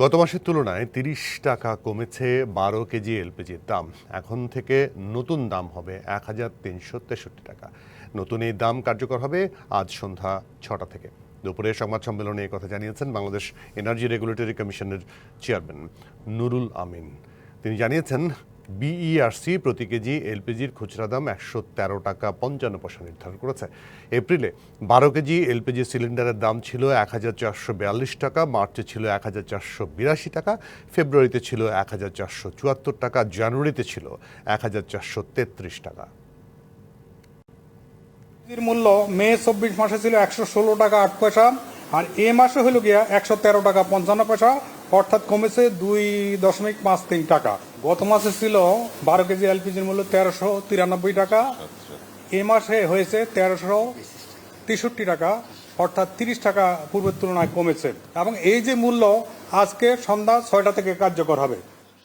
গত মাসের তুলনায় ৩০ টাকা কমেছে ১২ কেজি এলপিজির দাম। এখন থেকে নতুন দাম হবে ১,৩৬৩ টাকা। নতুন এই দাম কার্যকর হবে আজ সন্ধ্যা ৬টা থেকে। দুপুরে সংবাদ সম্মেলনে এই কথা জানিয়েছেন বাংলাদেশ এনার্জি রেগুলেটরি কমিশনের চেয়ারম্যান নুরুল আমিন। তিনি জানিয়েছেন, বিইআরসি প্রতি কেজি এলপিজির খুচরা দাম ১১৩ টাকা ৫৫ পয়সা নির্ধারণ করেছে। এপ্রিলে ১২ কেজি এলপিজি সিলিন্ডারের দাম ছিল ১,৪৪২ টাকা, মার্চে ছিল ১,৪৮২ টাকা, ফেব্রুয়ারিতে ছিল ১,৪৭৪ টাকা, জানুয়ারিতে ছিল ১,৪৩৩ টাকা। মূল্য মে ২৪ মাসে ছিল ১১৬ টাকা ৮ পয়সা, আর এ মাসে হলো গিয়া ১১৩ টাকা ৫৫ পয়সা, অর্থাৎ কমেছে ২.৫৩ টাকা। গত মাসে ছিল ১২ কেজি এলপিজির মূল্য ১৩৯৩ টাকা, এ মাসে হয়েছে ১৩৬৩ টাকা, অর্থাৎ ৩০ টাকা পূর্বের তুলনায় কমেছে। এবং এই যে মূল্য আজকে সন্ধ্যা ৬টা থেকে কার্যকর হবে।